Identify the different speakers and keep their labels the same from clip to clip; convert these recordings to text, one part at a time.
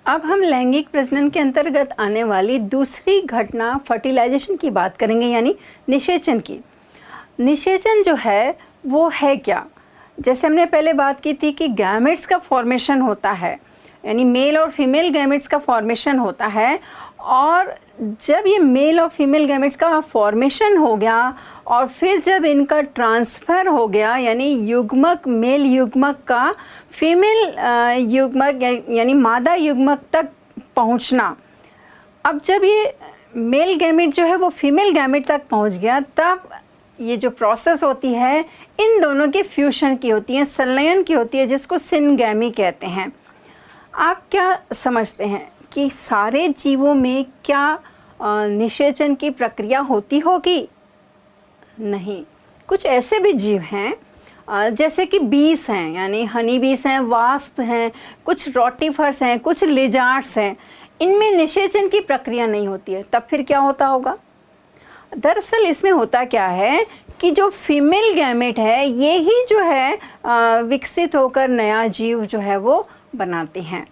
Speaker 1: अब हम लैंगिक प्रजनन के अंतर्गत आने वाली दूसरी घटना फर्टिलाइजेशन की बात करेंगे, यानी निषेचन की। निषेचन जो है वो है क्या? जैसे हमने पहले बात की थी कि गैमेट्स का फॉर्मेशन होता है, यानी मेल और फीमेल गैमेट्स का फॉर्मेशन होता है, और जब ये मेल और फीमेल गैमेट्स का फॉर्मेशन हो गया और फिर जब इनका ट्रांसफ़र हो गया, यानी युग्मक मेल युग्मक का फीमेल युग्मक यानी मादा युग्मक तक पहुंचना, अब जब ये मेल गैमेट जो है वो फीमेल गैमेट तक पहुंच गया, तब ये जो प्रोसेस होती है इन दोनों के फ्यूशन की होती है, संलयन की होती है, जिसको सिनगैमी कहते हैं। आप क्या समझते हैं कि सारे जीवों में क्या निषेचन की प्रक्रिया होती होगी? नहीं, कुछ ऐसे भी जीव हैं जैसे कि बीस हैं, यानी हनी बीस हैं, वास्प हैं, कुछ रोटिफर्स हैं, कुछ लिजार्ड्स हैं, इनमें निषेचन की प्रक्रिया नहीं होती है। तब फिर क्या होता होगा? दरअसल इसमें होता क्या है कि जो फीमेल गैमेट है ये ही जो है विकसित होकर नया जीव जो है वो बनाते हैं।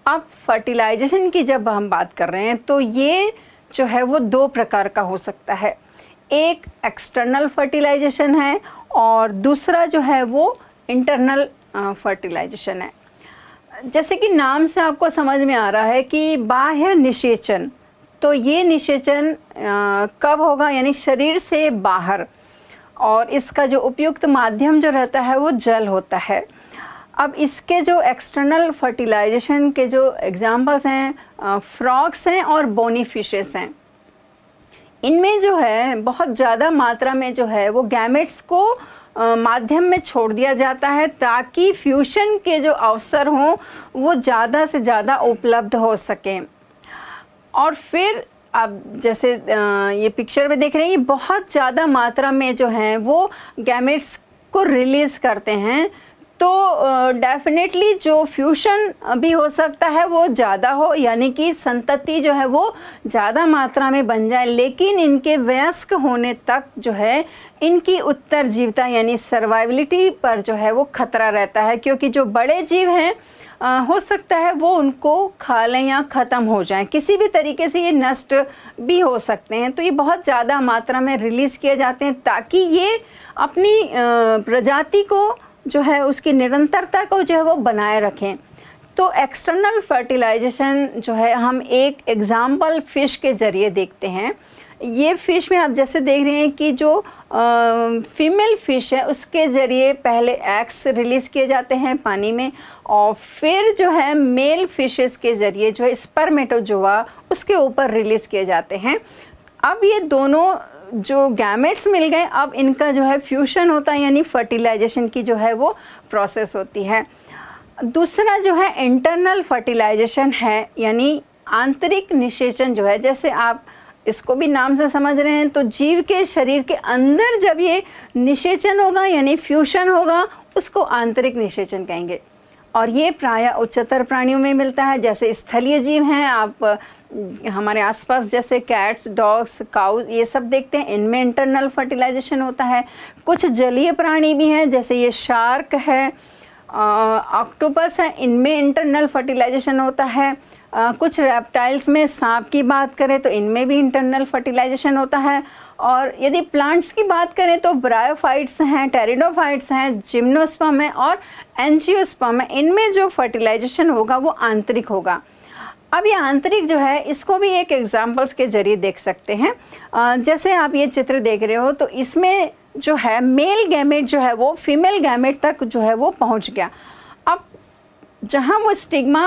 Speaker 1: अब फर्टिलाइजेशन की जब हम बात कर रहे हैं तो ये जो है वो दो प्रकार का हो सकता है। एक एक्सटर्नल फर्टिलाइजेशन है और दूसरा जो है वो इंटरनल फर्टिलाइजेशन है। जैसे कि नाम से आपको समझ में आ रहा है कि बाह्य निषेचन, तो ये निषेचन कब होगा? यानी शरीर से बाहर, और इसका जो उपयुक्त माध्यम जो रहता है वो जल होता है। अब इसके जो एक्सटर्नल फर्टिलाइजेशन के जो एग्जांपल्स हैं, फ्रॉग्स हैं और बोनी फिशेस हैं। इनमें जो है बहुत ज़्यादा मात्रा में जो है वो गैमेट्स को माध्यम में छोड़ दिया जाता है ताकि फ्यूशन के जो अवसर हों वो ज़्यादा से ज़्यादा उपलब्ध हो सकें। और फिर आप जैसे ये पिक्चर में देख रहे हैं, ये बहुत ज़्यादा मात्रा में जो है वो गैमेट्स को रिलीज़ करते हैं, तो डेफिनेटली जो फ्यूशन भी हो सकता है वो ज़्यादा हो, यानी कि संतति जो है वो ज़्यादा मात्रा में बन जाए, लेकिन इनके वयस्क होने तक जो है इनकी उत्तरजीविता यानी सर्वाइवलिटी पर जो है वो खतरा रहता है, क्योंकि जो बड़े जीव हैं हो सकता है वो उनको खा लें या ख़त्म हो जाएं, किसी भी तरीके से ये नष्ट भी हो सकते हैं। तो ये बहुत ज़्यादा मात्रा में रिलीज़ किए जाते हैं ताकि ये अपनी प्रजाति को जो है उसकी निरंतरता को जो है वो बनाए रखें। तो एक्सटर्नल फर्टिलाइजेशन जो है हम एक एग्जाम्पल फ़िश के ज़रिए देखते हैं। ये फ़िश में आप जैसे देख रहे हैं कि जो फीमेल फ़िश है उसके ज़रिए पहले एग्स रिलीज़ किए जाते हैं पानी में, और फिर जो है मेल फिशेस के ज़रिए जो है स्पर्मेटोजोआ उसके ऊपर रिलीज़ किए जाते हैं। अब ये दोनों जो गैमेट्स मिल गए, अब इनका जो है फ्यूशन होता है, यानी फर्टिलाइजेशन की जो है वो प्रोसेस होती है। दूसरा जो है इंटरनल फर्टिलाइजेशन है, यानी आंतरिक निषेचन जो है, जैसे आप इसको भी नाम से समझ रहे हैं, तो जीव के शरीर के अंदर जब ये निषेचन होगा यानी फ्यूशन होगा उसको आंतरिक निषेचन कहेंगे। और ये प्रायः उच्चतर प्राणियों में मिलता है, जैसे स्थलीय जीव हैं, आप हमारे आसपास जैसे कैट्स, डॉग्स, काउज ये सब देखते हैं, इनमें इंटरनल फर्टिलाइजेशन होता है। कुछ जलीय प्राणी भी हैं, जैसे ये शार्क है, ऑक्टोपस है, इनमें इंटरनल फर्टिलाइजेशन होता है। कुछ रेप्टाइल्स में सांप की बात करें तो इनमें भी इंटरनल फर्टिलाइजेशन होता है। और यदि प्लांट्स की बात करें तो ब्रायोफाइट्स हैं, टेरिडोफाइट्स हैं, जिम्नोस्पर्म है और एंजियोस्पर्म है, इनमें जो फर्टिलाइजेशन होगा वो आंतरिक होगा। अब ये आंतरिक जो है इसको भी एक एग्जाम्पल्स के ज़रिए देख सकते हैं। जैसे आप ये चित्र देख रहे हो तो इसमें जो है मेल गैमेट जो है वो फीमेल गैमेट तक जो है वो पहुंच गया। अब जहाँ वो स्टिग्मा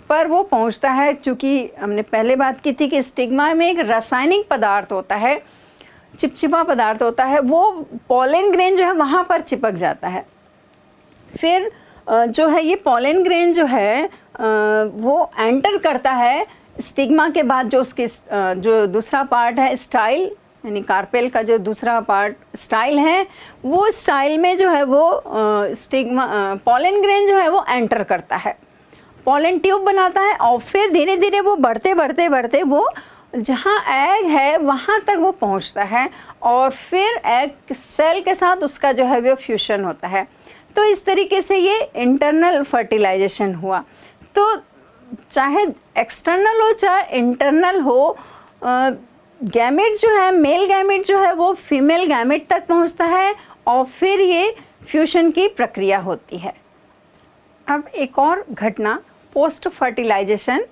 Speaker 1: पर वो पहुंचता है, चूँकि हमने पहले बात की थी कि स्टिग्मा में एक रासायनिक पदार्थ होता है, चिपचिपा पदार्थ होता है, वो पोलन ग्रेन जो है वहाँ पर चिपक जाता है। फिर जो है ये पोलन ग्रेन जो है वो एंटर करता है स्टिग्मा के बाद, जो उसकी जो दूसरा पार्ट है स्टाइल, यानी कार्पेल का जो दूसरा पार्ट स्टाइल है, वो स्टाइल में जो है वो स्टिग्मा पोलन ग्रेन जो है वो एंटर करता है, पोलन ट्यूब बनाता है, और फिर धीरे धीरे वो बढ़ते बढ़ते बढ़ते वो जहाँ एग है वहाँ तक वो पहुँचता है, और फिर एग सेल के साथ उसका जो है वो फ्यूशन होता है। तो इस तरीके से ये इंटरनल फर्टिलाइजेशन हुआ। तो चाहे एक्सटर्नल हो चाहे इंटरनल हो, गैमेट जो है, मेल गैमेट जो है वो फीमेल गैमेट तक पहुंचता है और फिर ये फ्यूशन की प्रक्रिया होती है। अब एक और घटना पोस्ट फर्टिलाइजेशन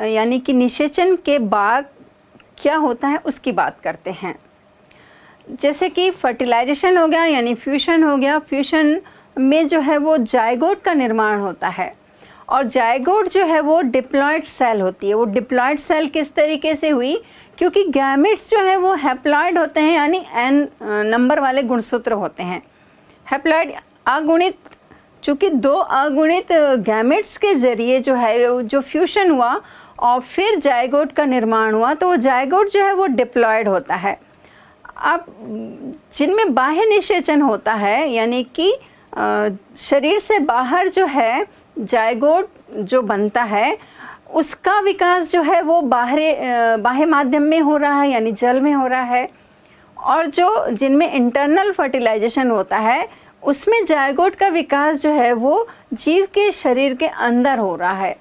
Speaker 1: यानी कि निषेचन के बाद क्या होता है उसकी बात करते हैं। जैसे कि फर्टिलाइजेशन हो गया यानी फ्यूशन हो गया, फ्यूशन में जो है वो जायगोट का निर्माण होता है और जायगोट जो है वो डिप्लॉयड सेल होती है। वो डिप्लॉयड सेल किस तरीके से हुई, क्योंकि गैमेट्स जो है वो हैप्लॉयड होते हैं यानी n नंबर वाले गुणसूत्र होते हैं। हैप्लॉयड अगुणित, चूँकि 2 अगुणित गैमेट्स के ज़रिए जो है जो फ्यूशन हुआ और फिर जायगोट का निर्माण हुआ, तो वो जायगोट जो है वो डिप्लॉयड होता है। अब जिनमें बाह्य निषेचन होता है यानी कि शरीर से बाहर जो है जायगोट जो बनता है उसका विकास जो है वो बाह्य माध्यम में हो रहा है यानी जल में हो रहा है, और जो जिनमें इंटरनल फर्टिलाइजेशन होता है उसमें जायगोट का विकास जो है वो जीव के शरीर के अंदर हो रहा है।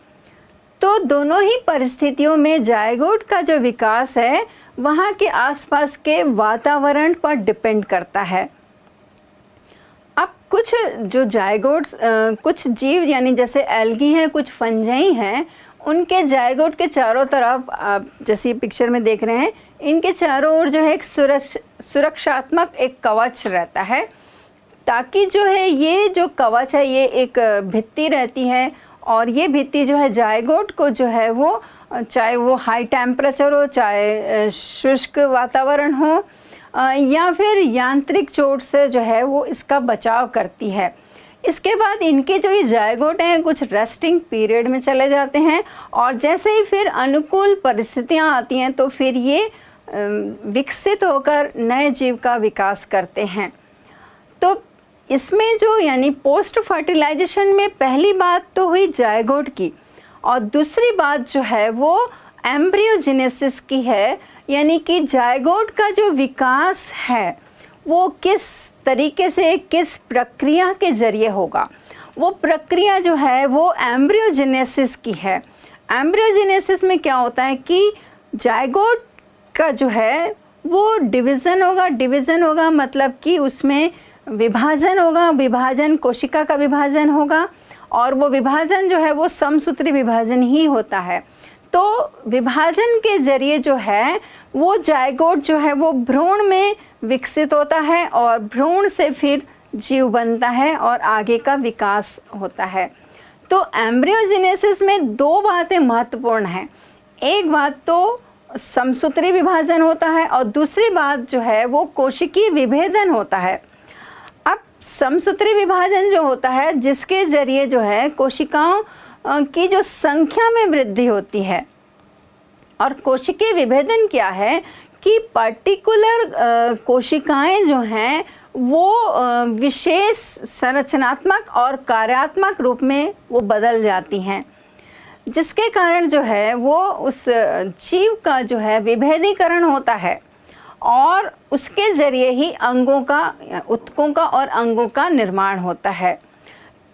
Speaker 1: तो दोनों ही परिस्थितियों में जायगोट का जो विकास है वहाँ के आसपास के वातावरण पर डिपेंड करता है। अब कुछ जो जायगोट्स, कुछ जीव यानी जैसे एल्गी हैं, कुछ फंजाई हैं, उनके जायगोट के चारों तरफ आप जैसे पिक्चर में देख रहे हैं, इनके चारों ओर जो है एक सुरक्षात्मक एक कवच रहता है, ताकि जो है ये जो कवच है ये एक भित्ति रहती है और ये भित्ति जो है जायगोट को जो है वो चाहे वो हाई टेम्परेचर हो, चाहे शुष्क वातावरण हो या फिर यांत्रिक चोट से जो है वो इसका बचाव करती है। इसके बाद इनके जो ये जायगोट हैं कुछ रेस्टिंग पीरियड में चले जाते हैं और जैसे ही फिर अनुकूल परिस्थितियां आती हैं तो फिर ये विकसित होकर नए जीव का विकास करते हैं। तो इसमें जो यानी पोस्ट फर्टिलाइजेशन में पहली बात तो हुई जायगोट की और दूसरी बात जो है वो एम्ब्रियोजेनेसिस की है, यानी कि जायगोट का जो विकास है वो किस तरीके से किस प्रक्रिया के ज़रिए होगा। वो प्रक्रिया जो है वो एम्ब्रियोजेनेसिस की है। एम्ब्रियोजेनेसिस में क्या होता है कि जायगोट का जो है वो डिवीज़न होगा मतलब कि उसमें विभाजन होगा, विभाजन कोशिका का विभाजन होगा और वो विभाजन जो है वो समसूत्री विभाजन ही होता है। तो विभाजन के ज़रिए जो है वो जायगोट जो है वो भ्रूण में विकसित होता है और भ्रूण से फिर जीव बनता है और आगे का विकास होता है। तो एम्ब्रियोजेनेसिस में 2 बातें महत्वपूर्ण हैं। एक बात तो समसूत्री विभाजन होता है और दूसरी बात जो है वो कोशिकीय विभेदन होता है। अब समसूत्री विभाजन जो होता है जिसके ज़रिए जो है कोशिकाओं की जो संख्या में वृद्धि होती है, और कोशिकीय विभेदन क्या है कि पर्टिकुलर कोशिकाएं जो हैं वो विशेष संरचनात्मक और कार्यात्मक रूप में वो बदल जाती हैं, जिसके कारण जो है वो उस जीव का जो है विभेदीकरण होता है और उसके ज़रिए ही अंगों का, ऊतकों का और अंगों का निर्माण होता है।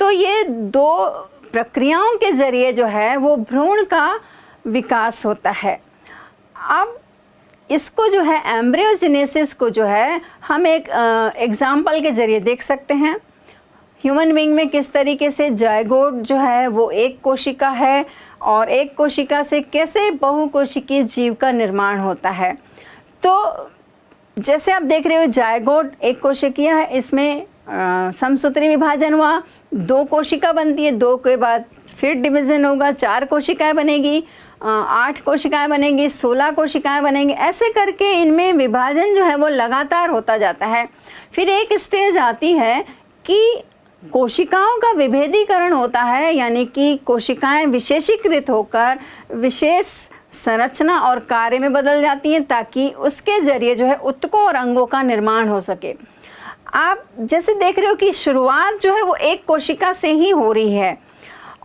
Speaker 1: तो ये 2 प्रक्रियाओं के ज़रिए जो है वो भ्रूण का विकास होता है। अब इसको जो है एम्ब्रियोजेनेसिस को जो है हम एक एग्जाम्पल के ज़रिए देख सकते हैं। ह्यूमन बीइंग में किस तरीके से जायगोट जो है वो एक कोशिका है और एक कोशिका से कैसे बहुकोशिकीय जीव का निर्माण होता है। तो जैसे आप देख रहे हो जायगोट एक कोशिकीय है, इसमें समसूत्री विभाजन हुआ, 2 कोशिका बनती है, 2 के बाद फिर डिवीज़न होगा, 4 कोशिकाएं बनेगी, 8 कोशिकाएं बनेंगी, 16 कोशिकाएं बनेंगी, ऐसे करके इनमें विभाजन जो है वो लगातार होता जाता है। फिर एक स्टेज आती है कि कोशिकाओं का विभेदीकरण होता है, यानी कि कोशिकाएं विशेषीकृत होकर विशेष संरचना और कार्य में बदल जाती हैं ताकि उसके ज़रिए जो है ऊतकों और अंगों का निर्माण हो सके। आप जैसे देख रहे हो कि शुरुआत जो है वो एक कोशिका से ही हो रही है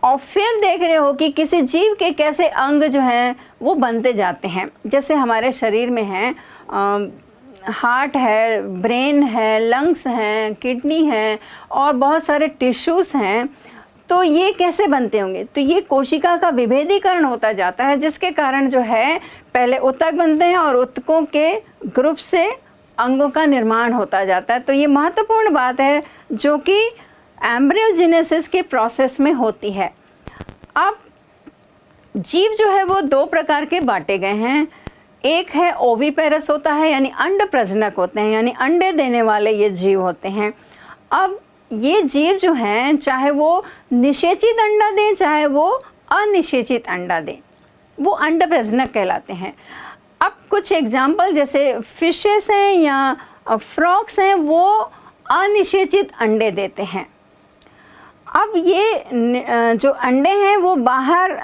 Speaker 1: और फिर देख रहे हो कि किसी जीव के कैसे अंग जो हैं वो बनते जाते हैं। जैसे हमारे शरीर में है हार्ट है, ब्रेन है, लंग्स हैं, किडनी है और बहुत सारे टिश्यूज़ हैं। तो ये कैसे बनते होंगे? तो ये कोशिका का विभेदीकरण होता जाता है, जिसके कारण जो है पहले ऊतक बनते हैं और ऊतकों के ग्रुप से अंगों का निर्माण होता जाता है। तो ये महत्वपूर्ण बात है जो कि एम्ब्रियोजेनेसिस के प्रोसेस में होती है। अब जीव जो है वो दो प्रकार के बांटे गए हैं। एक है ओविपेरस होता है, यानी अंड प्रजनक होते हैं, यानी अंडे देने वाले ये जीव होते हैं। अब ये जीव जो हैं, चाहे वो निषेचित अंडा दें चाहे वो अनिषेचित अंडा दें, वो अंड प्रजनक कहलाते हैं। अब कुछ एग्जाम्पल जैसे फिशेस हैं या फ्रॉक्स हैं, वो अनिषेचित अंडे देते हैं। अब ये जो अंडे हैं वो बाहर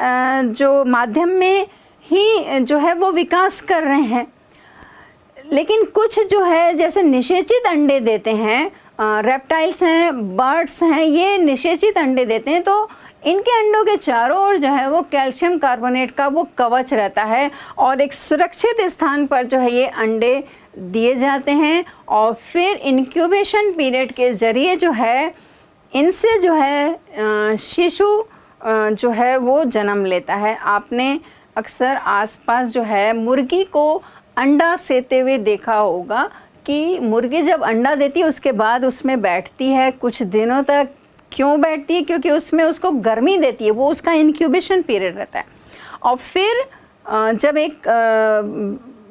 Speaker 1: जो माध्यम में ही जो है वो विकास कर रहे हैं, लेकिन कुछ जो है जैसे निषेचित अंडे देते हैं, रेप्टाइल्स हैं, बर्ड्स हैं, ये निषेचित अंडे देते हैं। तो इनके अंडों के चारों ओर जो है वो कैल्शियम कार्बोनेट का वो कवच रहता है और एक सुरक्षित स्थान पर जो है ये अंडे दिए जाते हैं और फिर इंक्यूबेशन पीरियड के ज़रिए जो है इनसे जो है शिशु जो है वो जन्म लेता है। आपने अक्सर आसपास जो है मुर्गी को अंडा सेते हुए देखा होगा कि मुर्गी जब अंडा देती है उसके बाद उसमें बैठती है कुछ दिनों तक। क्यों बैठती है? क्योंकि उसमें उसको गर्मी देती है, वो उसका इंक्यूबेशन पीरियड रहता है। और फिर जब एक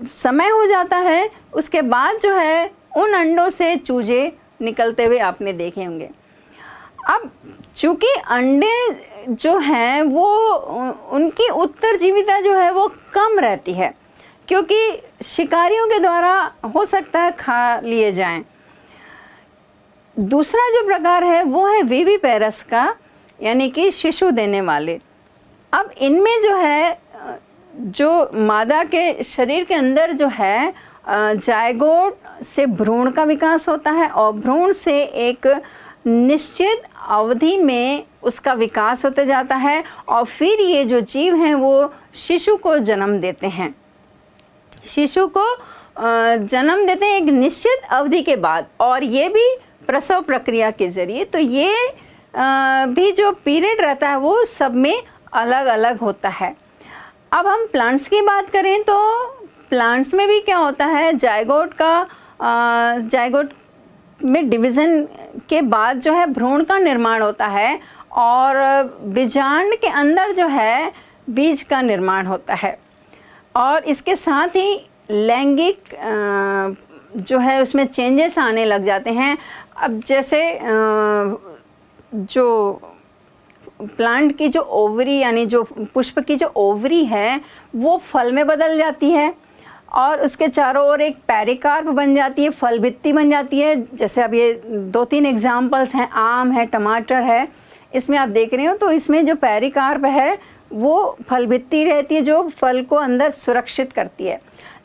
Speaker 1: समय हो जाता है उसके बाद जो है उन अंडों से चूजे निकलते हुए आपने देखे होंगे। अब चूँकि अंडे जो हैं वो उनकी उत्तरजीविता जो है वो कम रहती है, क्योंकि शिकारियों के द्वारा हो सकता है खा लिए जाएं। दूसरा जो प्रकार है वो है विविपेरस का, यानी कि शिशु देने वाले। अब इनमें जो है जो मादा के शरीर के अंदर जो है जायगोट से भ्रूण का विकास होता है और भ्रूण से एक निश्चित अवधि में उसका विकास होते जाता है और फिर ये जो जीव हैं वो शिशु को जन्म देते हैं। शिशु को जन्म देते हैं एक निश्चित अवधि के बाद, और ये भी प्रसव प्रक्रिया के ज़रिए। तो ये भी जो पीरियड रहता है वो सब में अलग अलग होता है। अब हम प्लांट्स की बात करें तो प्लांट्स में भी क्या होता है, जायगोट में डिवीज़न के बाद जो है भ्रूण का निर्माण होता है और बीजांड के अंदर जो है बीज का निर्माण होता है। और इसके साथ ही लैंगिक जो है उसमें चेंजेस आने लग जाते हैं। अब जैसे जो प्लांट की जो ओवरी यानी जो पुष्प की जो ओवरी है वो फल में बदल जाती है और उसके चारों ओर एक पेरिकार्प बन जाती है, फल भित्ति बन जाती है। जैसे अब ये 2-3 एग्जाम्पल्स हैं, आम है, टमाटर है, इसमें आप देख रहे हो। तो इसमें जो पेरिकार्प है वो फल भित्ति रहती है जो फल को अंदर सुरक्षित करती है।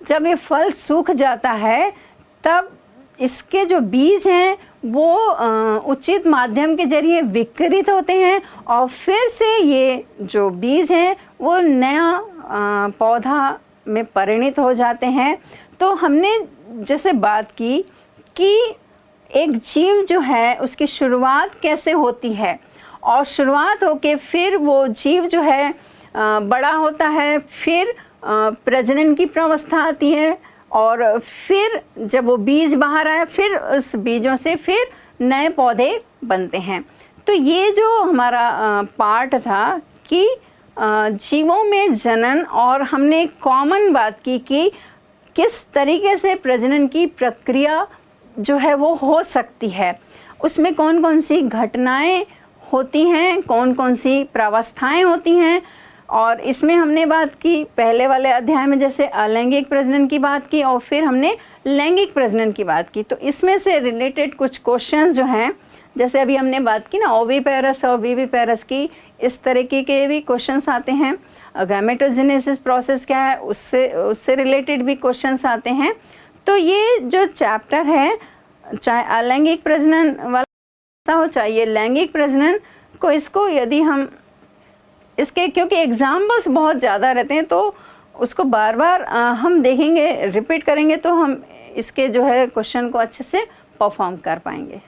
Speaker 1: जब ये फल सूख जाता है तब इसके जो बीज हैं वो उचित माध्यम के जरिए विकृत होते हैं और फिर से ये जो बीज हैं वो नया पौधा में परिणित हो जाते हैं। तो हमने जैसे बात की कि एक जीव जो है उसकी शुरुआत कैसे होती है और शुरुआत होके फिर वो जीव जो है बड़ा होता है, फिर प्रजनन की प्रावस्था आती है और फिर जब वो बीज बाहर आया फिर उस बीजों से फिर नए पौधे बनते हैं। तो ये जो हमारा पार्ट था कि जीवों में जनन, और हमने कॉमन बात की कि किस तरीके से प्रजनन की प्रक्रिया जो है वो हो सकती है, उसमें कौन कौन सी घटनाएं होती हैं, कौन कौन सी प्रावस्थाएं होती हैं। और इसमें हमने बात की पहले वाले अध्याय में जैसे अलैंगिक प्रजनन की बात की और फिर हमने लैंगिक प्रजनन की बात की। तो इसमें से रिलेटेड कुछ क्वेश्चंस जो हैं, जैसे अभी हमने बात की ना ओविपेरस और विविपेरस की, इस तरीके के भी क्वेश्चंस आते हैं। गैमेटोजेनेसिस प्रोसेस क्या है उससे रिलेटेड भी क्वेश्चंस आते हैं। तो ये जो चैप्टर है, चाहे अलैंगिक प्रजनन वाला हो चाहे लैंगिक प्रजनन को, इसको यदि हम इसके क्योंकि एग्जाम्पल्स बहुत ज़्यादा रहते हैं तो उसको बार बार हम देखेंगे, रिपीट करेंगे तो हम इसके जो है क्वेश्चन को अच्छे से परफॉर्म कर पाएंगे।